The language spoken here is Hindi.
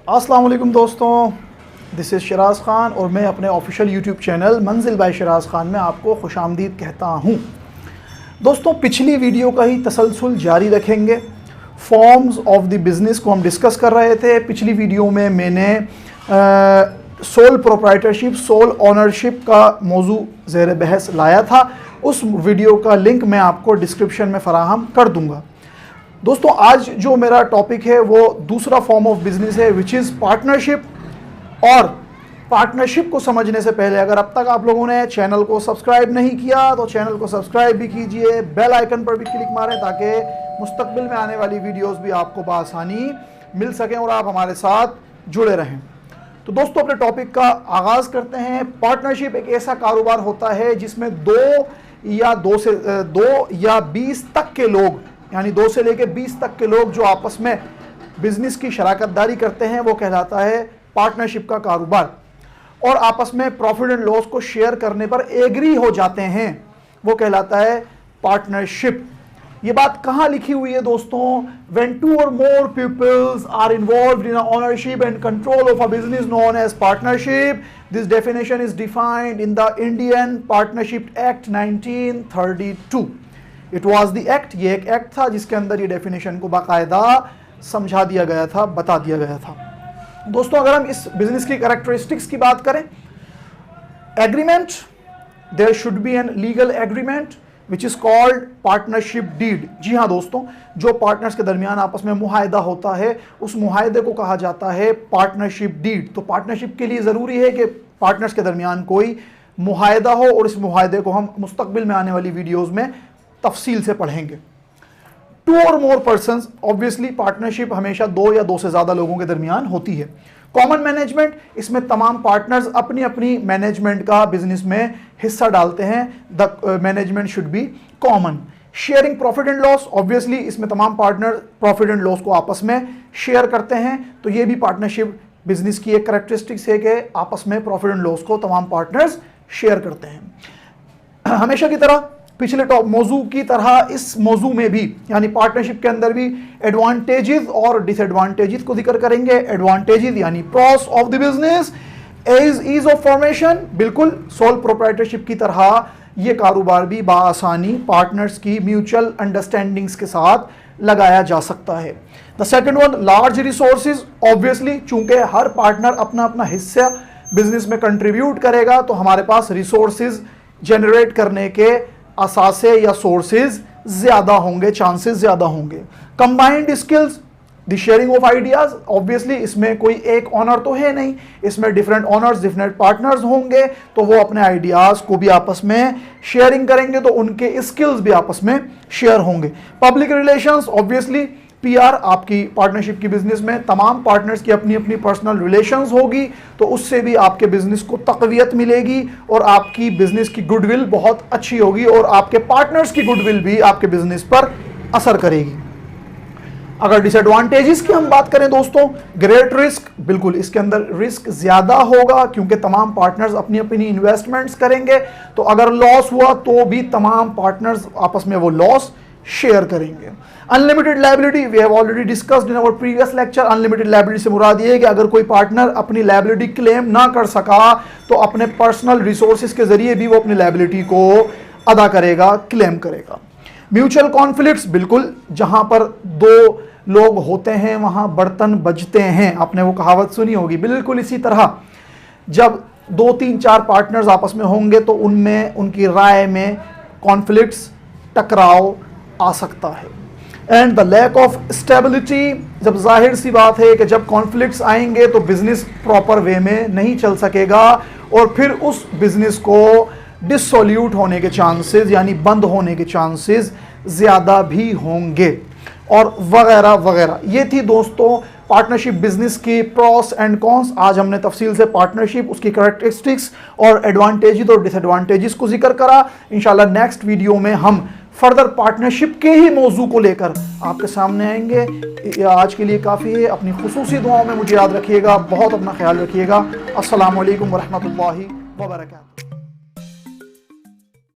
अस्सलाम वालेकुम दोस्तों, दिस इज़ शराज ख़ान और मैं अपने ऑफिशियल यूट्यूब चैनल मंजिल बाय शराज ख़ान में आपको खुशामदीद कहता हूँ। दोस्तों, पिछली वीडियो का ही तसलसल जारी रखेंगे। फॉर्म्स ऑफ द बिज़नेस को हम डिस्कस कर रहे थे। पिछली वीडियो में मैंने सोल प्रोप्राइटरशिप, सोल ओनरशिप का मौजू ज़ेर बहस लाया था। उस वीडियो का लिंक मैं आपको डिस्क्रिप्शन में फ़राहम कर दूँगा। दोस्तों, आज जो मेरा टॉपिक है वो दूसरा फॉर्म ऑफ बिजनेस है, विच इज़ पार्टनरशिप। और पार्टनरशिप को समझने से पहले अगर अब तक आप लोगों ने चैनल को सब्सक्राइब नहीं किया तो चैनल को सब्सक्राइब भी कीजिए, बेल आइकन पर भी क्लिक मारें ताकि मुस्तकबिल में आने वाली वीडियोस भी आपको बासानी मिल सकें और आप हमारे साथ जुड़े रहें। तो दोस्तों, अपने टॉपिक का आगाज़ करते हैं। पार्टनरशिप एक ऐसा कारोबार होता है जिसमें दो या 20 तक के लोग, यानी 2 से लेकर 20 तक के लोग जो आपस में बिजनेस की शराकतदारी करते हैं वो कहलाता है पार्टनरशिप का कारोबार। और आपस में प्रॉफिट एंड लॉस को शेयर करने पर एग्री हो जाते हैं, वो कहलाता है पार्टनरशिप। ये बात कहाँ लिखी हुई है दोस्तों? When 2 or more peoples are involved in ownership and control of a business known as partnership. This definition is defined in the Indian Partnership Act 1932. It was the act, ये एक एक्ट था जिसके अंदर ये डेफिनेशन को बाकायदा समझा दिया गया था, बता दिया गया था। दोस्तों, अगर हम इस बिजनेस की कैरेक्टरिस्टिक्स की बात करें, agreement, there should be an legal agreement which is called partnership deed. जी हाँ दोस्तों, जो पार्टनर्स के दरमियान आपस में मुआहदा होता है उस मुआहदे को कहा जाता है पार्टनरशिप डीड। तो पार्टनरशिप के लिए ज़रूरी है कि पार्टनर्स के दरमियान कोई मुआहदा हो और इस मुआहदे को हम मुस्तकबिल में आने वाली वीडियोज़ में तफसील से पढ़ेंगे। 2 or more persons, obviously partnership हमेशा 2 या 2 से ज़्यादा लोगों के दरमियान होती है। कॉमन मैनेजमेंट, इसमें तमाम पार्टनर्स अपनी अपनी मैनेजमेंट का बिजनेस में हिस्सा डालते हैं। The management should be common. Sharing profit and loss, obviously इसमें तमाम पार्टनर प्रॉफिट एंड लॉस को आपस में शेयर करते हैं। तो ये भी पार्टनरशिप बिजनेस की एक कैरेक्टरिस्टिक्स है कि आपस में प्रॉफिट एंड लॉस को तमाम पार्टनर्स शेयर करते हैं। हमेशा की तरह, पिछले टॉप मौजू की तरह इस मौजू में भी, यानी पार्टनरशिप के अंदर भी एडवांटेजेस और डिसएडवांटेजेस को जिक्र करेंगे। एडवांटेजेस यानी pros of the business, ease of formation. बिल्कुल सोल प्रोप्राइटरशिप की तरह ये कारोबार भी बाआसानी पार्टनर्स की म्यूचुअल अंडरस्टैंडिंग्स के साथ लगाया जा सकता है। The second one, large resources. Obviously चूंकि हर पार्टनर अपना अपना हिस्सा बिजनेस में कंट्रीब्यूट करेगा तो हमारे पास रिसोर्सेज जनरेट करने के असासे या सोर्सेज ज्यादा होंगे, चांसेस ज्यादा होंगे। Combined skills, the sharing of ideas. Obviously इसमें कोई एक ऑनर तो है नहीं, इसमें डिफरेंट ऑनर्स, डिफरेंट पार्टनर्स होंगे तो वो अपने आइडियाज को भी आपस में शेयरिंग करेंगे तो उनके स्किल्स भी आपस में शेयर होंगे। पब्लिक रिलेशंस, ऑब्वियसली पीआर, आपकी पार्टनरशिप की बिजनेस में तमाम पार्टनर्स की अपनी अपनी पर्सनल रिलेशंस होगी तो उससे भी आपके बिजनेस को तक़वियत मिलेगी और आपकी बिजनेस की गुडविल बहुत अच्छी होगी और आपके पार्टनर्स की गुडविल भी आपके बिजनेस पर असर करेगी। अगर डिसएडवांटेजेस की हम बात करें दोस्तों, ग्रेट रिस्क, बिल्कुल इसके अंदर रिस्क ज्यादा होगा क्योंकि तमाम पार्टनर्स अपनी अपनी इन्वेस्टमेंट्स करेंगे तो अगर लॉस हुआ तो भी तमाम पार्टनर्स आपस में वो लॉस शेयर करेंगे। Unlimited liability, we have already discussed in our previous lecture. Unlimited liability से मुराद ये है कि अगर कोई पार्टनर अपनी लायबिलिटी क्लेम ना कर सका तो अपने पर्सनल रिसोर्सेज के जरिए भी वो अपनी लायबिलिटी को अदा करेगा, क्लेम करेगा। म्यूचुअल कॉन्फ्लिक्ट्स, बिल्कुल जहां पर 2 लोग होते हैं वहां बर्तन बजते हैं, आपने वो कहावत सुनी होगी। बिल्कुल इसी तरह जब 2, 3, 4 पार्टनर्स आपस में होंगे तो उनमें उनकी राय में कॉन्फ्लिक्ट्स, टकराव आ सकता है। And the lack of stability, जब जाहिर सी बात है कि जब कॉन्फ्लिक्ट्स आएंगे तो बिजनेस प्रॉपर वे में नहीं चल सकेगा और फिर उस बिजनेस को डिसोल्यूट होने के चांसेस यानी बंद होने के चांसेस ज़्यादा भी होंगे और वगैरह वगैरह। ये थी दोस्तों पार्टनरशिप बिजनेस की प्रॉस एंड कॉन्स। आज हमने तफसील से पार्टनरशिप, उसकी कैरेक्टरिस्टिक्स और एडवांटेजेस और डिसएडवांटेजेस को जिक्र करा। इंशाल्लाह नेक्स्ट वीडियो में हम फर्दर पार्टनरशिप के ही मौजू को लेकर आपके सामने आएंगे। आज के लिए काफ़ी है। अपनी खुसूसी दुआओं में मुझे याद रखिएगा, बहुत अपना ख्याल रखिएगा। अस्सलामु अलैकुम वरहमतुल्लाहि वबरकातुहू।